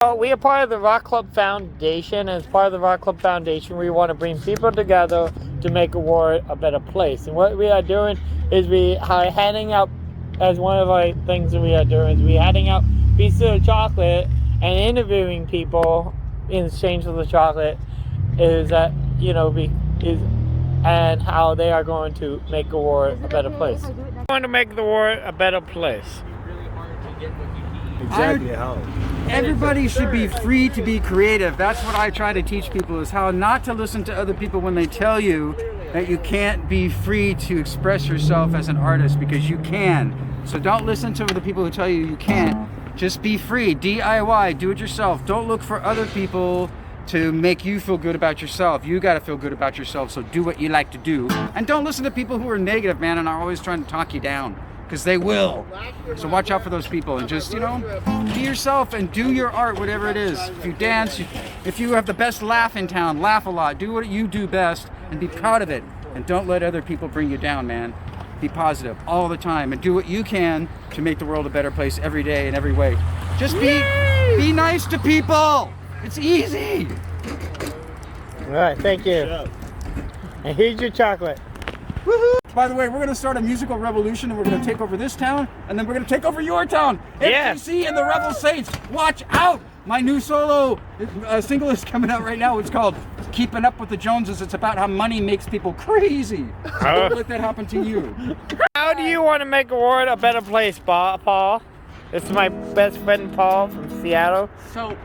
We are part of the Rock Club Foundation. As part of the Rock Club Foundation, we want to bring people together to make the world a better place. And what we are doing is we are handing out, as one of our things that we are doing, is we are handing out pieces of chocolate and interviewing people in exchange for the chocolate. Is that and how they are going to make the world a better place. Going to make the world a better place. Exactly how. Everybody should be free to be creative. That's what I try to teach people, is how not to listen to other people when they tell you that you can't be free to express yourself as an artist, because you can. So don't listen to the people who tell you can't. Just be free. DIY, do it yourself. Don't look for other people to make you feel good about yourself. You got to feel good about yourself, so do what you like to do. And don't listen to people who are negative, man, and are always trying to talk you down, because they will. So watch out for those people, and just, be yourself and do your art, whatever it is. If you dance, if you have the best laugh in town, laugh a lot. Do what you do best and be proud of it. And don't let other people bring you down, man. Be positive all the time and do what you can to make the world a better place every day in every way. Just be nice to people. It's easy. All right, thank you. And here's your chocolate. Woohoo! By the way, we're going to start a musical revolution, and we're going to take over this town, and then we're going to take over your town. Yes. FTC and the Rebel Saints, watch out! My new solo single is coming out right now. It's called Keeping Up with the Joneses. It's about how money makes people crazy. Don't let that happen to you. How do you want to make the world a better place, Paul? This is my best friend, Paul, from Seattle. So,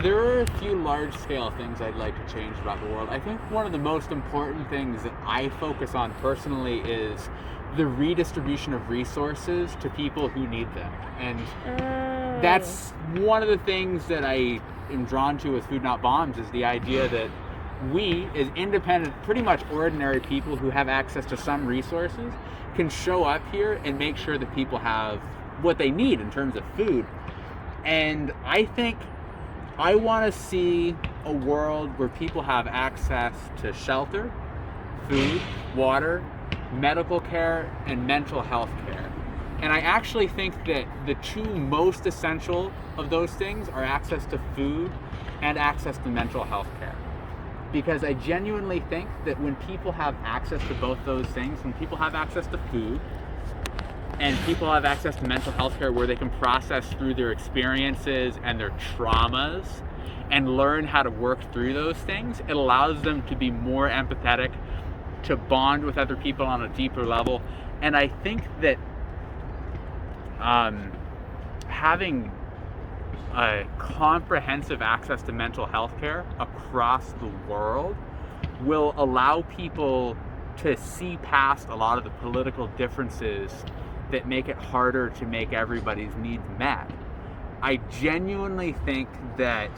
there are a few large-scale things I'd like to change about the world. I think one of the most important things that I focus on personally is the redistribution of resources to people who need them. And that's one of the things that I am drawn to with Food Not Bombs, is the idea that we, as independent, pretty much ordinary people who have access to some resources, can show up here and make sure that people have what they need in terms of food. And I think I want to see a world where people have access to shelter, food, water, medical care, and mental health care. And I actually think that the two most essential of those things are access to food and access to mental health care. Because I genuinely think that when people have access to both those things, when people have access to food, and people have access to mental health care where they can process through their experiences and their traumas and learn how to work through those things, it allows them to be more empathetic, to bond with other people on a deeper level. And I think that having a comprehensive access to mental health care across the world will allow people to see past a lot of the political differences that make it harder to make everybody's needs met. I genuinely think that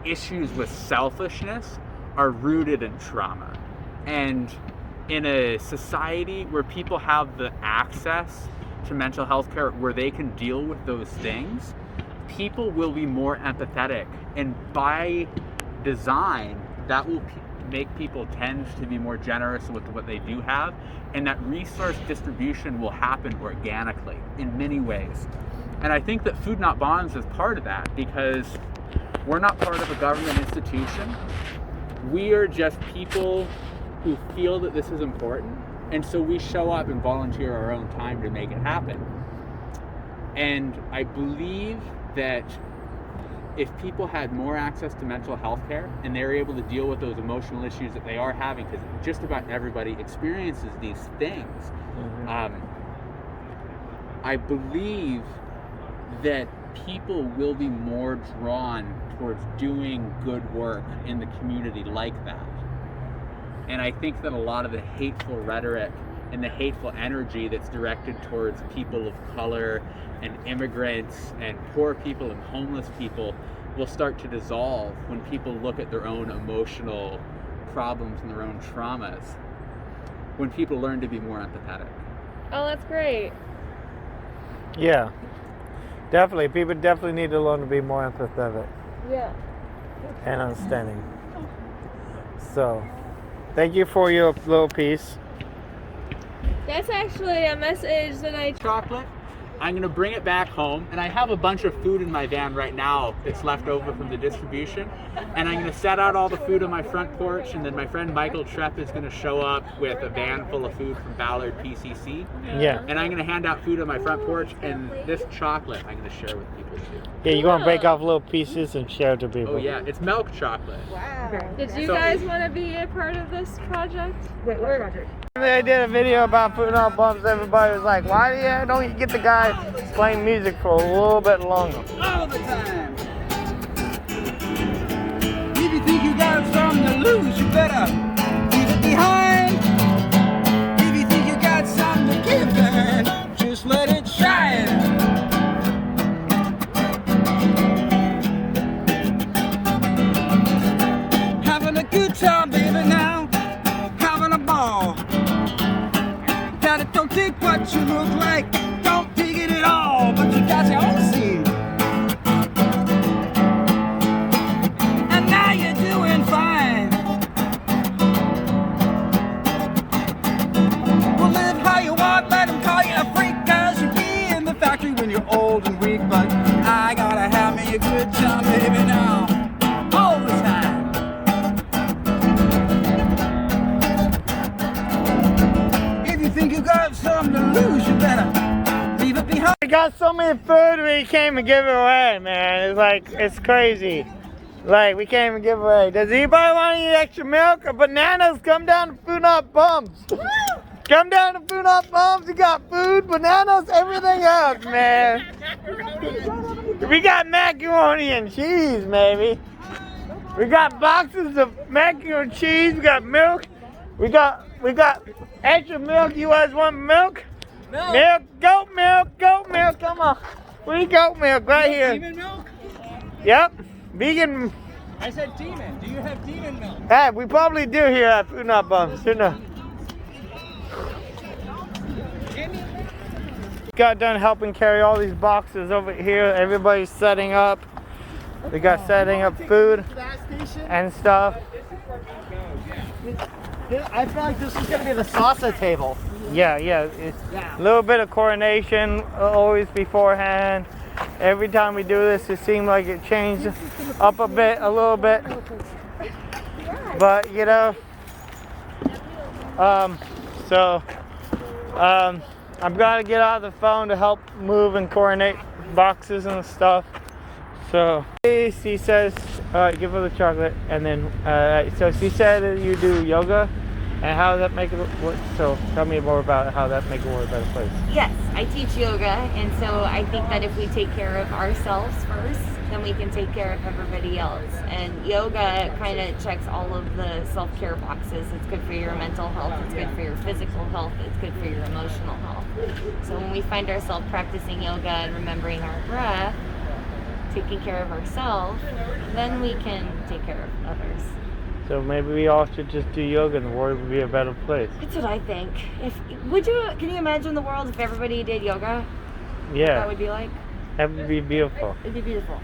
issues with selfishness are rooted in trauma. And in a society where people have the access to mental health care where they can deal with those things, people will be more empathetic. And by design, that will make people tend to be more generous with what they do have, and that resource distribution will happen organically in many ways. And I think that Food Not Bombs is part of that, because we're not part of a government institution. We are just people who feel that this is important, and so we show up and volunteer our own time to make it happen. And I believe that if people had more access to mental health care and they were able to deal with those emotional issues that they are having, because just about everybody experiences these things, I believe that people will be more drawn towards doing good work in the community like that. And I think that a lot of the hateful rhetoric and the hateful energy that's directed towards people of color and immigrants and poor people and homeless people will start to dissolve when people look at their own emotional problems and their own traumas, when people learn to be more empathetic. Oh, that's great. Yeah, definitely. People definitely need to learn to be more empathetic. Yeah. And understanding. So, thank you for your little piece. That's actually a message that I chocolate. I'm gonna bring it back home, and I have a bunch of food in my van right now that's left over from the distribution, and I'm gonna set out all the food on my front porch, and then my friend Michael Trepp is gonna show up with a van full of food from Ballard PCC, Yeah. and I'm gonna hand out food on my front porch, and this chocolate I'm gonna share with people too. Yeah, you're gonna break off little pieces and share it to people. Oh yeah, it's milk chocolate. Did you So- guys want to be a part of this project? Wait, what project? I did a video about putting on bumps. Everybody was like, why don't you get the guy playing music for a little bit longer? All the time. If you think you got something to lose, you better leave it behind. If you think you got something to give, then just let it shine. Having a good time, baby, now. Having a ball. Daddy, don't take what you look like. Don't take it at all, but you got your own scene. And now you're doing fine. Well, live how you want, let them call you a freak, cause you'll be in the factory when you're old and weak. But I gotta have me a good time, baby, now. All the time. If you think you got something to lose, you better leave it behind. We got so many food we can't even give it away, man. It's like, it's crazy. Like, we can't even give away. Does anybody want any extra milk or bananas? Come down to Food Not Bums. Come down to Food Not Bums. We got food, bananas, everything else, man. We got macaroni and cheese, maybe. We got boxes of macaroni and cheese. We got milk. We got extra milk. You guys want milk? Milk, goat milk, come on. We goat milk right here. Demon milk? Yep, vegan. I said demon. Do you have demon milk? Hey, we probably do here at Food Not Bums. Who knows? Got done helping carry all these boxes over here. Everybody's setting up. We got setting up food and stuff. I feel like this is gonna be the salsa table. Yeah. It's a little bit of coordination always beforehand. Every time we do this, it seems like it changed up a little bit. But you know, I'm gonna get out of the phone to help move and coordinate boxes and stuff. So she says, give her the chocolate, and then so she said that you do yoga, and how does that make it work? So tell me more about how that make it work a better place. Yes, I teach yoga, and so I think that if we take care of ourselves first, then we can take care of everybody else. And yoga kind of checks all of the self-care boxes. It's good for your mental health, it's good for your physical health, it's good for your emotional health. So when we find ourselves practicing yoga and remembering our breath, taking care of ourselves, then we can take care of others. So maybe we all should just do yoga and the world would be a better place. That's what I think. Can you imagine the world if everybody did yoga? What that Yeah, would be like? that would be beautiful. It'd be beautiful.